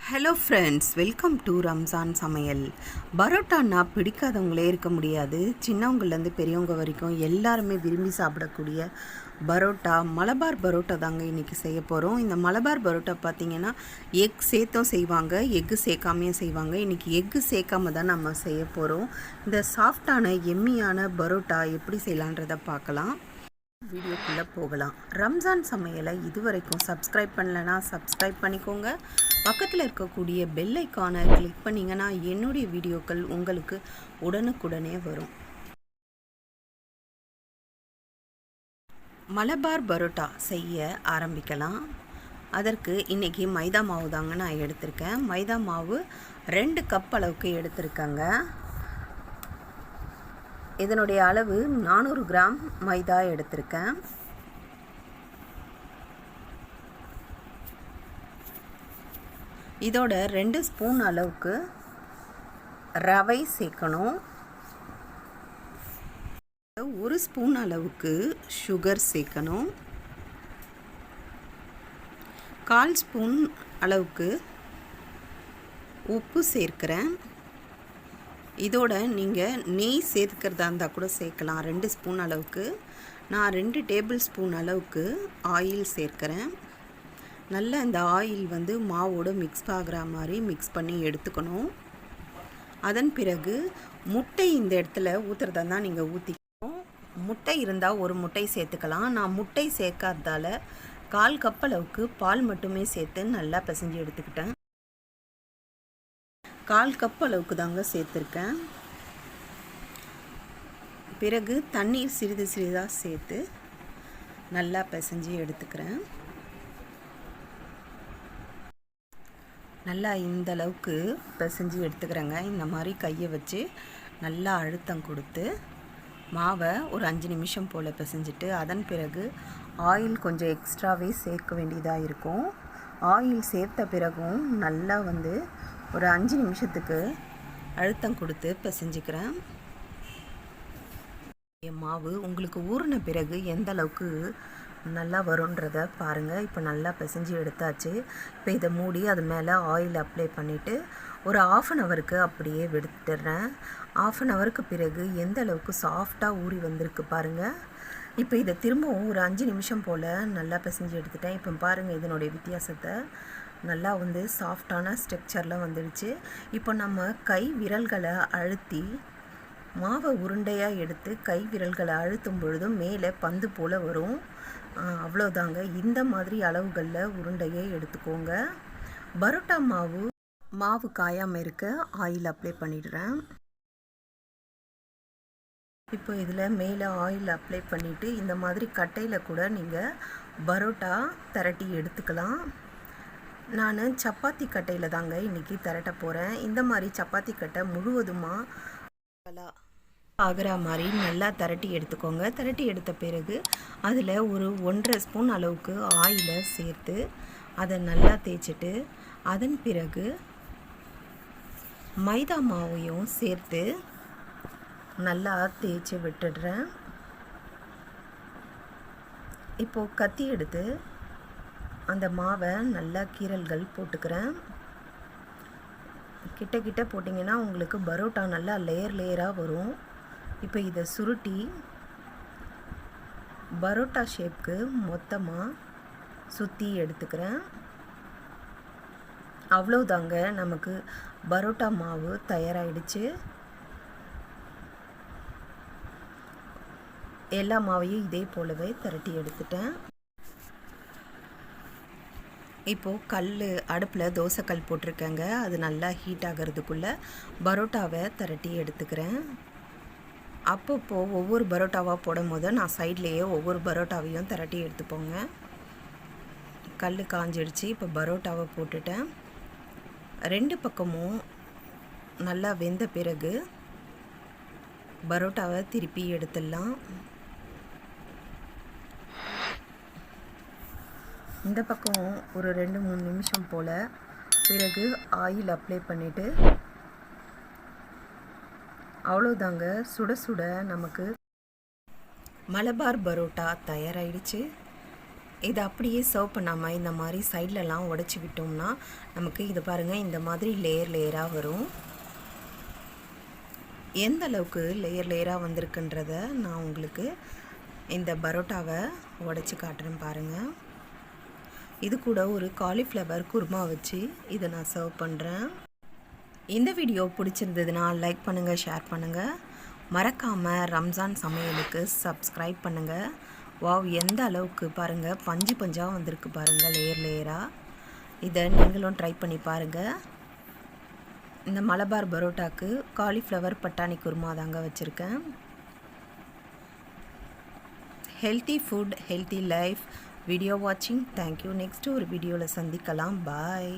Hello friends, welcome to Ramzan சமையல். பரோட்டான்னா பிடிக்காதவங்களே இருக்க முடியாது. சின்னவங்கலேருந்து பெரியவங்க வரைக்கும் எல்லாருமே விரும்பி சாப்பிடக்கூடிய பரோட்டா, மலபார் பரோட்டா தாங்க இன்றைக்கி செய்ய போகிறோம். இந்த மலபார் பரோட்டா பார்த்திங்கன்னா எக் சேர்த்தும் செய்வாங்க, எக்கு சேர்க்காமையும் செய்வாங்க. இன்றைக்கி எக்கு சேர்க்காம தான் நம்ம செய்ய போகிறோம். இந்த சாஃப்டான எம்மியான பரோட்டா எப்படி செய்யலான்றதை பார்க்கலாம். வீடியோக்குள்ளே போகலாம். ரம்ஜான் சமையலை இதுவரைக்கும் சப்ஸ்கிரைப் பண்ணலைன்னா சப்ஸ்கிரைப் பண்ணிக்கோங்க. பக்கத்தில் இருக்கக்கூடிய பெல் ஐக்கானை கிளிக் பண்ணிங்கன்னா என்னுடைய வீடியோக்கள் உங்களுக்கு உடனுக்குடனே வரும். மலபார் பரோட்டா செய்ய ஆரம்பிக்கலாம். அதற்கு இன்றைக்கி மைதா மாவு தாங்க நான் எடுத்திருக்கேன். மைதா மாவு 2 கப் அளவுக்கு எடுத்திருக்கேங்க. இதனுடைய அளவு 400 கிராம் மைதா எடுத்திருக்கேன். இதோட 2 ஸ்பூன் அளவுக்கு ரவை சேர்க்கணும். 1 ஸ்பூன் அளவுக்கு சுகர் சேர்க்கணும். 1/4 ஸ்பூன் அளவுக்கு உப்பு சேர்க்கிறேன். இதோட நீங்கள் நெய் சேர்க்கிறதா இருந்தால் கூட சேர்க்கலாம். 2 ஸ்பூன் அளவுக்கு. நான் 2 டேபிள் ஸ்பூன் அளவுக்கு ஆயில் சேர்க்கிறேன். நல்லா இந்த ஆயில் மாவோடு மிக்ஸ் ஆகிற மாதிரி மிக்ஸ் பண்ணி எடுத்துக்கணும். அதன் பிறகு முட்டை இந்த இடத்துல ஊற்றுறதா தான் நீங்கள் ஊற்றிக்கணும். முட்டை இருந்தால் 1 முட்டை சேர்த்துக்கலாம். நான் முட்டை சேர்க்காததால் 1/4 கப் அளவுக்கு பால் மட்டுமே சேர்த்து நல்லா பிசைஞ்சு எடுத்துக்கிட்டேன். 1/4 கப் அளவுக்கு தாங்க சேர்த்துருக்கேன். பிறகு தண்ணீர் சிறிது சிறிதாக சேர்த்து நல்லா பிசைஞ்சு எடுத்துக்கிறேன். நல்லா இந்த அளவுக்கு பிசைஞ்சு எடுத்துக்கிறேங்க. இந்த மாதிரி கையை வச்சு நல்லா அழுத்தம் கொடுத்து மாவை ஒரு 5 நிமிஷம் போல் பிசைஞ்சிட்டு அதன் பிறகு ஆயில் கொஞ்சம் எக்ஸ்ட்ராவே சேர்க்க வேண்டியதாக இருக்கும். ஆயில் சேர்த்த பிறகும் நல்லா ஒரு 5 நிமிஷத்துக்கு அழுத்தம் கொடுத்து பிசைஞ்சிக்கிறேன். மாவு உங்களுக்கு ஊறின பிறகு எந்த அளவுக்கு நல்லா வரும்ன்றதை பாருங்கள். இப்போ நல்லா பிசைஞ்சு எடுத்தாச்சு. இப்போ இதை மூடி அது மேலே ஆயில் அப்ளை பண்ணிவிட்டு ஒரு 1/2 ஹவருக்கு அப்படியே விட்டுடுறேன். 1/2 ஹவருக்கு பிறகு எந்த அளவுக்கு சாஃப்டாக ஊறி வந்திருக்கு பாருங்கள். இப்போ இதை திரும்பவும் ஒரு 5 நிமிஷம் போல் நல்லா பிசைஞ்சு எடுத்துட்டேன். இப்போ பாருங்கள் இதனுடைய வித்தியாசத்தை. நல்லா சாஃப்டான ஸ்ட்ரக்சரில் வந்துடுச்சு. இப்போ நம்ம கை விரல்களை அழுத்தி மாவை உருண்டையாக எடுத்து கை விரல்களை அழுத்தும் பொழுது மேலே பந்து போல் வரும். அவ்வளோதாங்க. இந்த மாதிரி அளவுகளில் உருண்டையை எடுத்துக்கோங்க. பரோட்டா மாவு காயாமல் இருக்க ஆயில் அப்ளை பண்ணிடுறேன். இப்போ இதில் மேலே ஆயில் அப்ளை பண்ணிவிட்டு இந்த மாதிரி கட்டையில் கூட நீங்கள் பரோட்டா திரட்டி எடுத்துக்கலாம். நான் சப்பாத்தி கட்டையில் தாங்க இன்றைக்கி திரட்ட போகிறேன். இந்த மாதிரி சப்பாத்தி கட்டை முழுவதுமாக ஆகிற மாதிரி நல்லா திரட்டி எடுத்துக்கோங்க. திரட்டி எடுத்த பிறகு அதில் ஒரு 1.5 ஸ்பூன் அளவுக்கு ஆயிலை சேர்த்து அதை நல்லா தேய்ச்சிட்டு அதன் பிறகு மைதா மாவையும் சேர்த்து நல்லா தேய்ச்சி விட்டுடுறேன். இப்போது கத்தி எடுத்து அந்த மாவை நல்லா கீறல்கள் போட்டுக்கிறேன். கிட்ட போட்டிங்கன்னா உங்களுக்கு பரோட்டா நல்லா லேயராக வரும். இப்போ இதை சுருட்டி பரோட்டா ஷேப்க்கு மொத்தமாக சுற்றி எடுத்துக்கிறேன். அவ்வளோதாங்க, நமக்கு பரோட்டா மாவு தயாராகிடுச்சு. எல்லா மாவையும் இதே போலவே திரட்டி எடுத்துட்டேன். இப்போது அடுப்பில் தோசைக்கல் போட்டிருக்கேங்க. அது நல்லா ஹீட் ஆகிறதுக்குள்ளே பரோட்டாவை திரட்டி எடுத்துக்கிறேன். அப்பப்போ ஒவ்வொரு பரோட்டாவாக போடும் போது நான் சைட்லேயே ஒவ்வொரு பரோட்டாவையும் திரட்டி எடுத்துப்போங்க. கல் காஞ்சிடுச்சு. இப்போ பரோட்டாவை போட்டுட்டேன். 2 பக்கமும் நல்லா வெந்த பிறகு பரோட்டாவை திருப்பி எடுத்துடலாம். இந்த பக்கம் ஒரு 2-3 நிமிஷம் போல் பிறகு ஆயில் அப்ளை பண்ணிவிட்டு அவ்வளோதாங்க, சுட சுட நமக்கு மலபார் பரோட்டா தயாராகிடுச்சு. இதை அப்படியே சர்வ் பண்ணாமல் இந்த மாதிரி சைட்லலாம் உடச்சி விட்டோம்னா நமக்கு இது பாருங்கள் இந்த மாதிரி லேயர் லேயராக வரும். எந்த அளவுக்கு லேயர் லேயராக வந்திருக்குன்றத நான் உங்களுக்கு இந்த பரோட்டாவை உடச்சி காட்டுறேன் பாருங்கள். இது கூட ஒரு காலிஃப்ளவர் குருமா வச்சு இதை நான் சர்வ் பண்ணுறேன். இந்த வீடியோ பிடிச்சிருந்ததுன்னா லைக் பண்ணுங்கள், ஷேர் பண்ணுங்கள். மறக்காமல் ரம்ஜான் சமையலுக்கு சப்ஸ்கிரைப் பண்ணுங்கள். வாவ், எந்த அளவுக்கு பாருங்கள் பஞ்சு பஞ்சாக வந்திருக்கு பாருங்கள், லேயர் லேயராக. இதை நீங்களும் ட்ரை பண்ணி பாருங்கள். இந்த மலபார் பரோட்டாக்கு காலிஃப்ளவர் பட்டாணி குருமா தாங்க வச்சுருக்கேன். Healthy food, healthy life. Video வாட்சிங் தேங்க்யூ. நெக்ஸ்ட்டு ஒரு வீடியோவில் சந்திக்கலாம். பாய்.